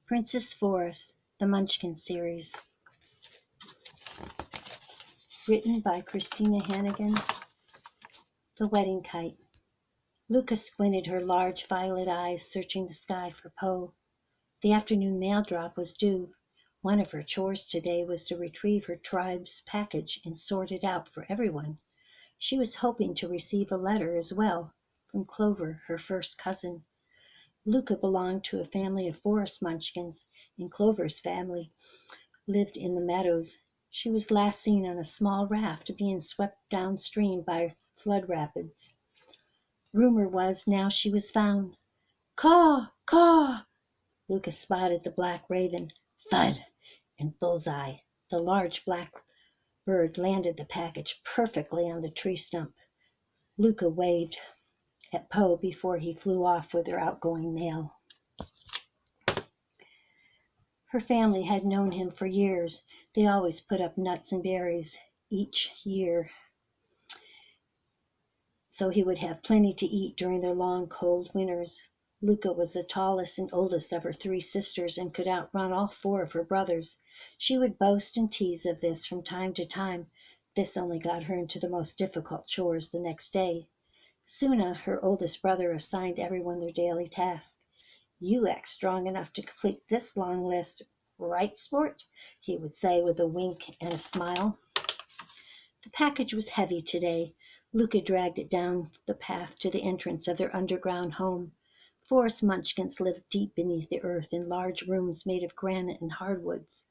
Princess Forest, the Munchkin series, written by Christie Hannigan. The Wedding Kite. Luca squinted her large violet eyes, searching the sky for Poe. The afternoon mail drop was due. One of her chores today was to retrieve her tribe's package and sort it out for everyone. She was hoping to receive a letter as well, from Clover, her first cousin. Luca belonged to a family of forest munchkins, and Clover's family lived in the meadows. She was last seen on a small raft being swept downstream by flood rapids. Rumor was now she was found. Caw! Caw! Lucas spotted the black raven. Thud! And bullseye. The large black bird landed the package perfectly on the tree stump. Luca waved at Poe before he flew off with her outgoing mail. Her family had known him for years. They always put up nuts and berries each year, so he would have plenty to eat during their long, cold winters. Luca was the tallest and oldest of her three sisters and could outrun all four of her brothers. She would boast and tease of this from time to time. This only got her into the most difficult chores the next day. Suna, her oldest brother, assigned everyone their daily task. You act strong enough to complete this long list, right, sport? He would say with a wink and a smile. The package was heavy today. Luca dragged it down the path to the entrance of their underground home. Forest munchkins lived deep beneath the earth in large rooms made of granite and hardwoods.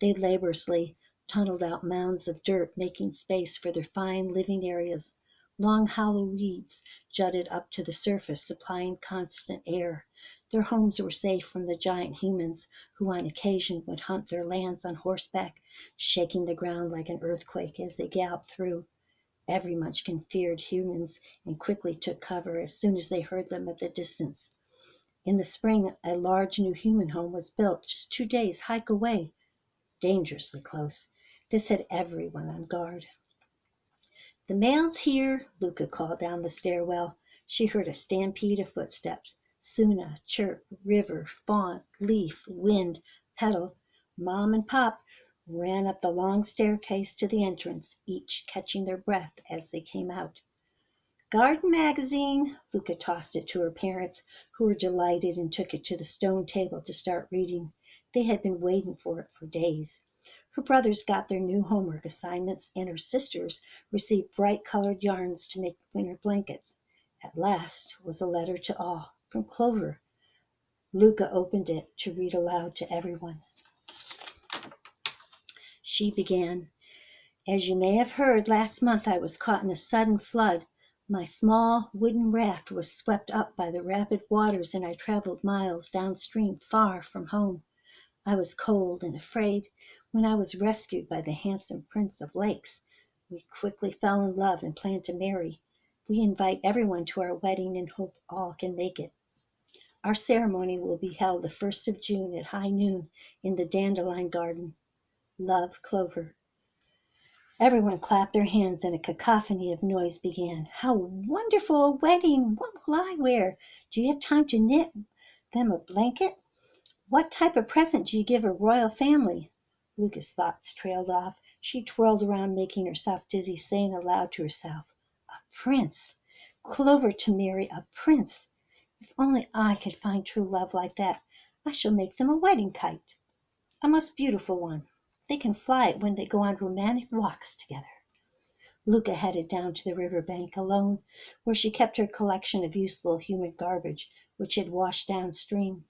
They laboriously tunneled out mounds of dirt, making space for their fine living areas. Long hollow weeds jutted up to the surface, supplying constant air. Their homes were safe from the giant humans, who on occasion would hunt their lands on horseback, shaking the ground like an earthquake as they galloped through. Every munchkin feared humans and quickly took cover as soon as they heard them at the distance. In the spring, a large new human home was built just 2 days' hike away, dangerously close. This had everyone on guard. The mail's here, Luca called down the stairwell. She heard a stampede of footsteps. Suna, chirp, river, fawn, leaf, wind, petal, Mom and Pop ran up the long staircase to the entrance, each catching their breath as they came out. Garden magazine, Luca tossed it to her parents, who were delighted and took it to the stone table to start reading. They had been waiting for it for days. Her brothers got their new homework assignments, and her sisters received bright-colored yarns to make winter blankets. At last was a letter to all, from Clover. Luca opened it to read aloud to everyone. She began, As you may have heard, last month I was caught in a sudden flood. My small wooden raft was swept up by the rapid waters, and I traveled miles downstream, far from home. I was cold and afraid when I was rescued by the handsome Prince of Lakes. We quickly fell in love and planned to marry. We invite everyone to our wedding and hope all can make it. Our ceremony will be held the 1st of June at high noon in the Dandelion Garden. Love, Clover. Everyone clapped their hands and a cacophony of noise began. How wonderful a wedding! What will I wear? Do you have time to knit them a blanket? What type of present do you give a royal family? Lucas' thoughts trailed off. She twirled around, making herself dizzy, saying aloud to herself, A prince! Clover to marry a prince! If only I could find true love like that, I shall make them a wedding kite. A most beautiful one. They can fly it when they go on romantic walks together. Luca headed down to the river bank alone, where she kept her collection of useful human garbage, which had washed downstream.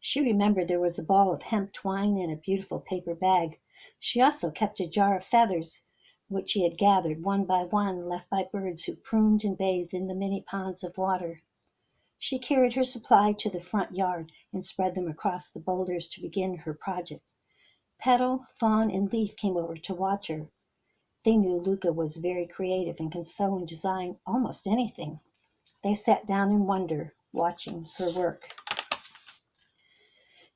She remembered there was a ball of hemp twine and a beautiful paper bag. She also kept a jar of feathers, which she had gathered one by one, left by birds who pruned and bathed in the many ponds of water. She carried her supply to the front yard and spread them across the boulders to begin her project. Petal, fawn, and leaf came over to watch her. They knew Luca was very creative and can sew and design almost anything. They sat down in wonder, watching her work.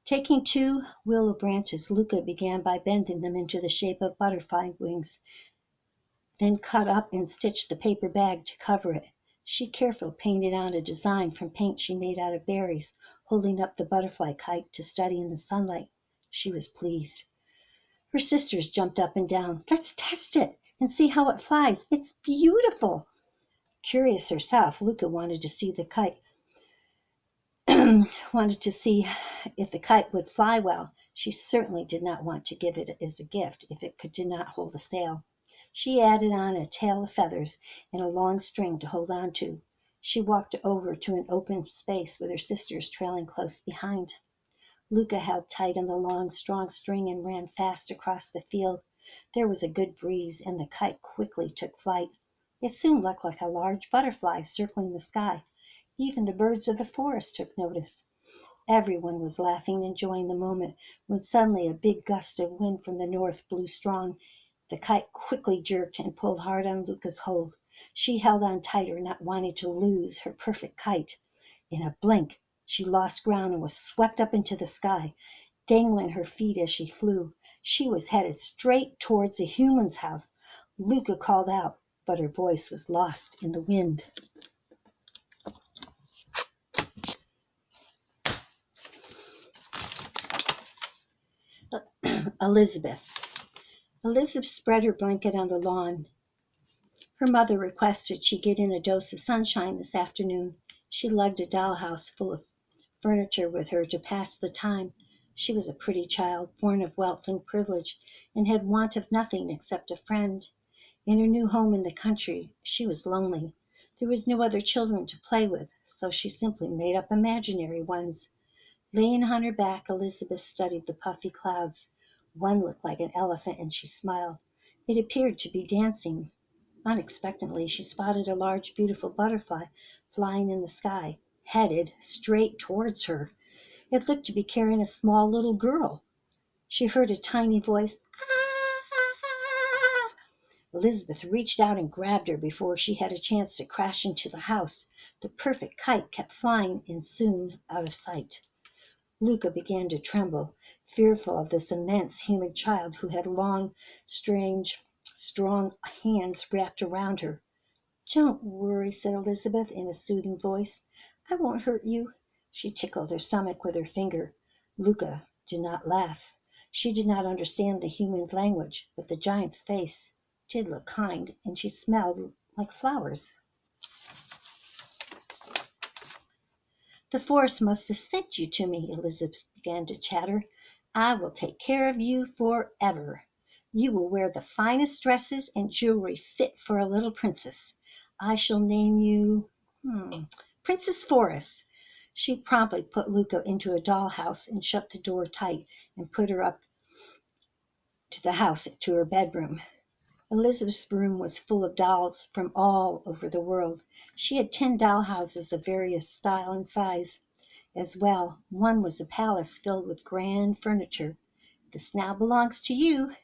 Taking 2 willow branches, Luca began by bending them into the shape of butterfly wings, then cut up and stitched the paper bag to cover it. She carefully painted on a design from paint she made out of berries, holding up the butterfly kite to study in the sunlight. She was pleased. Her sisters jumped up and down. "Let's test it and see how it flies. It's beautiful." Curious herself, Luca wanted to see the kite, wanted to see if the kite would fly well. She certainly did not want to give it as a gift if it did not hold a sail. She added on a tail of feathers and a long string to hold on to. She walked over to an open space with her sisters trailing close behind. Luca held tight on the long, strong string and ran fast across the field. There was a good breeze, and the kite quickly took flight. It soon looked like a large butterfly circling the sky. Even the birds of the forest took notice. Everyone was laughing and enjoying the moment when suddenly a big gust of wind from the north blew strong. The kite quickly jerked and pulled hard on Luca's hold. She held on tighter, not wanting to lose her perfect kite. In a blink, she lost ground and was swept up into the sky, dangling her feet as she flew. She was headed straight towards a human's house. Luca called out, but her voice was lost in the wind. Elizabeth. Elizabeth spread her blanket on the lawn. Her mother requested she get in a dose of sunshine this afternoon. She lugged a dollhouse full of furniture with her to pass the time. She was a pretty child, born of wealth and privilege, and had want of nothing except a friend. In her new home in the country, she was lonely. There was no other children to play with, so she simply made up imaginary ones. Laying on her back, Elizabeth studied the puffy clouds. One looked like an elephant, and she smiled. It appeared to be dancing. Unexpectedly, she spotted a large, beautiful butterfly flying in the sky, headed straight towards her. It looked to be carrying a small little girl. She heard a tiny voice. "Ah!" Elizabeth reached out and grabbed her before she had a chance to crash into the house. The perfect kite kept flying and soon out of sight. Luca began to tremble, fearful of this immense human child who had long, strange, strong hands wrapped around her. "Don't worry," said Elizabeth in a soothing voice. "I won't hurt you." She tickled her stomach with her finger. Luca did not laugh. She did not understand the human language, but the giant's face did look kind, and she smelled like flowers. "The forest must have sent you to me," Elizabeth began to chatter. "I will take care of you forever. You will wear the finest dresses and jewelry fit for a little princess. I shall name you Princess Forest." She promptly put Luca into a dollhouse and shut the door tight and put her up to the house to her bedroom. Elizabeth's room was full of dolls from all over the world. She had 10 dollhouses of various style and size. As well, one was a palace filled with grand furniture. "This now belongs to you.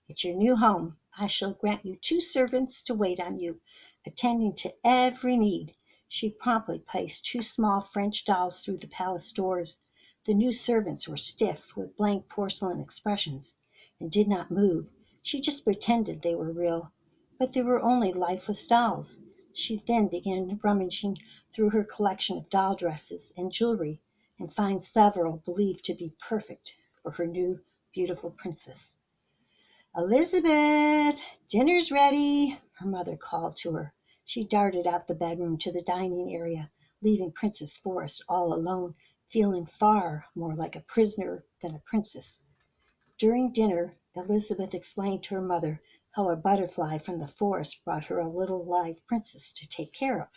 It's your new home. I shall grant you 2 servants to wait on you, attending to every need." She promptly placed 2 small French dolls through the palace doors. The new servants were stiff, with blank porcelain expressions, and did not move. She just pretended they were real, but they were only lifeless dolls. She then began rummaging through her collection of doll dresses and jewelry, and found several believed to be perfect for her new beautiful princess. "Elizabeth, dinner's ready," her mother called to her. She darted out the bedroom to the dining area, leaving Princess Forest all alone, feeling far more like a prisoner than a princess. During dinner, Elizabeth explained to her mother how a butterfly from the forest brought her a little live princess to take care of.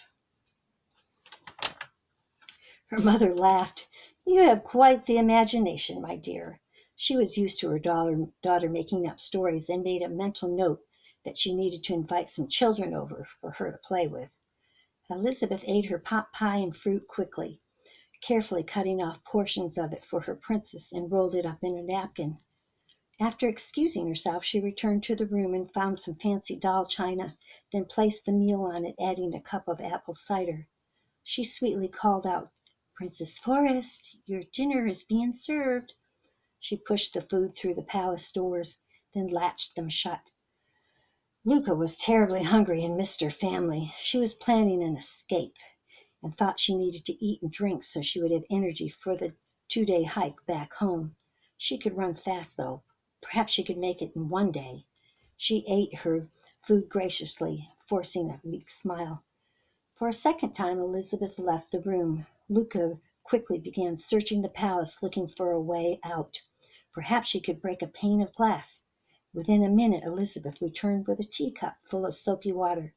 Her mother laughed. "You have quite the imagination, my dear." She was used to her daughter making up stories, and made a mental note that she needed to invite some children over for her to play with. Elizabeth ate her pot pie and fruit quickly, carefully cutting off portions of it for her princess and rolled it up in a napkin. After excusing herself, she returned to the room and found some fancy doll china, then placed the meal on it, adding a cup of apple cider. She sweetly called out, "Princess Forest, your dinner is being served." She pushed the food through the palace doors, then latched them shut. Luca was terribly hungry and missed her family. She was planning an escape, and thought she needed to eat and drink so she would have energy for the 2-day hike back home. She could run fast, though. Perhaps she could make it in one day. She ate her food graciously, forcing a weak smile. For a second time Elizabeth left the room. Luca quickly began searching the palace, looking for a way out. Perhaps she could break a pane of glass. Within a minute Elizabeth returned with a teacup full of soapy water.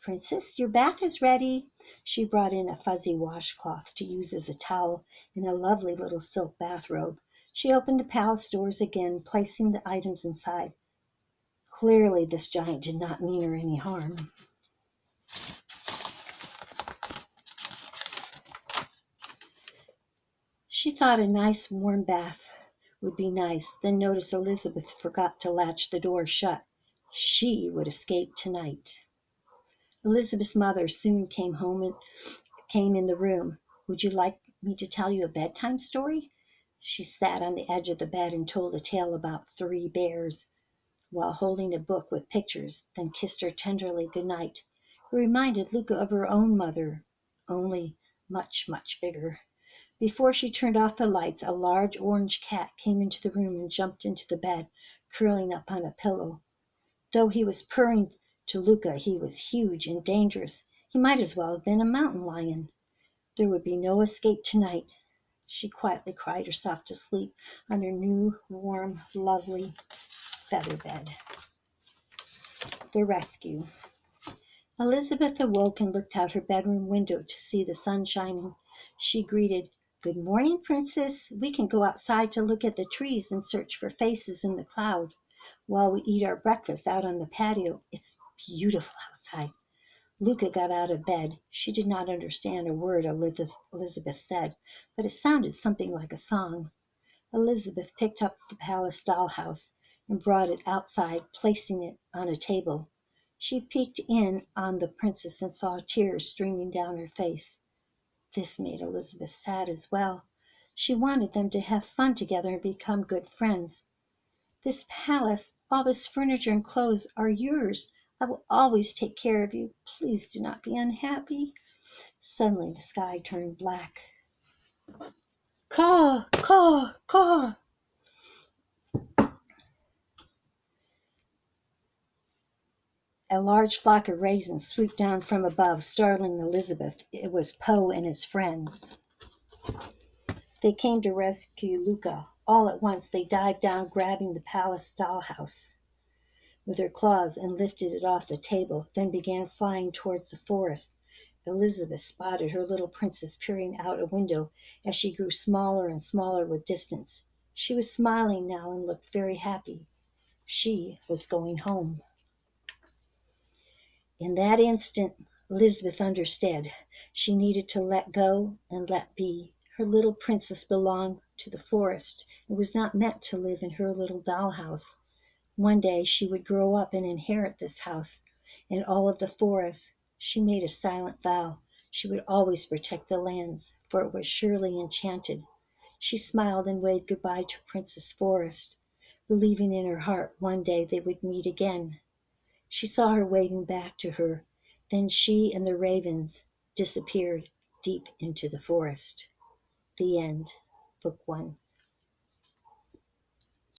"Princess, your bath is ready." She brought in a fuzzy washcloth to use as a towel and a lovely little silk bathrobe. She opened the palace doors again, placing the items inside. Clearly this giant did not mean her any harm. She thought a nice warm bath would be nice, then noticed Elizabeth forgot to latch the door shut. She would escape tonight. Elizabeth's mother soon came in the room. "Would you like me to tell you a bedtime story?" She sat on the edge of the bed and told a tale about 3 bears, while holding a book with pictures, then kissed her tenderly good night. It reminded Luca of her own mother, only much, much bigger. Before she turned off the lights, a large orange cat came into the room and jumped into the bed, curling up on a pillow. Though he was purring to Luca, he was huge and dangerous. He might as well have been a mountain lion. There would be no escape tonight. She quietly cried herself to sleep on her new, warm, lovely feather bed. The rescue. Elizabeth awoke and looked out her bedroom window to see the sun shining. She greeted, "Good morning, Princess. We can go outside to look at the trees and search for faces in the cloud while we eat our breakfast out on the patio. It's beautiful outside." Luca got out of bed. She did not understand a word Elizabeth said, but it sounded something like a song. Elizabeth picked up the palace dollhouse and brought it outside, placing it on a table. She peeked in on the princess and saw tears streaming down her face. This made Elizabeth sad as well. She wanted them to have fun together and become good friends. "This palace, all this furniture and clothes are yours. I will always take care of you. Please do not be unhappy." Suddenly the sky turned black. "Caw, caw, caw." A large flock of ravens swooped down from above, startling Elizabeth. It was Poe and his friends. They came to rescue Luca. All at once they dived down, grabbing the palace dollhouse with their claws and lifted it off the table, then began flying towards the forest. Elizabeth spotted her little princess peering out a window as she grew smaller and smaller with distance. She was smiling now and looked very happy. She was going home. In that instant, Elizabeth understood. She needed to let go and let be. Her little princess belonged to the forest and was not meant to live in her little dollhouse. One day she would grow up and inherit this house and all of the forest. She made a silent vow. She would always protect the lands, for it was surely enchanted. She smiled and waved goodbye to Princess Forest, believing in her heart one day they would meet again. She saw her waving back to her. Then she and the ravens disappeared deep into the forest. The end. Book 1.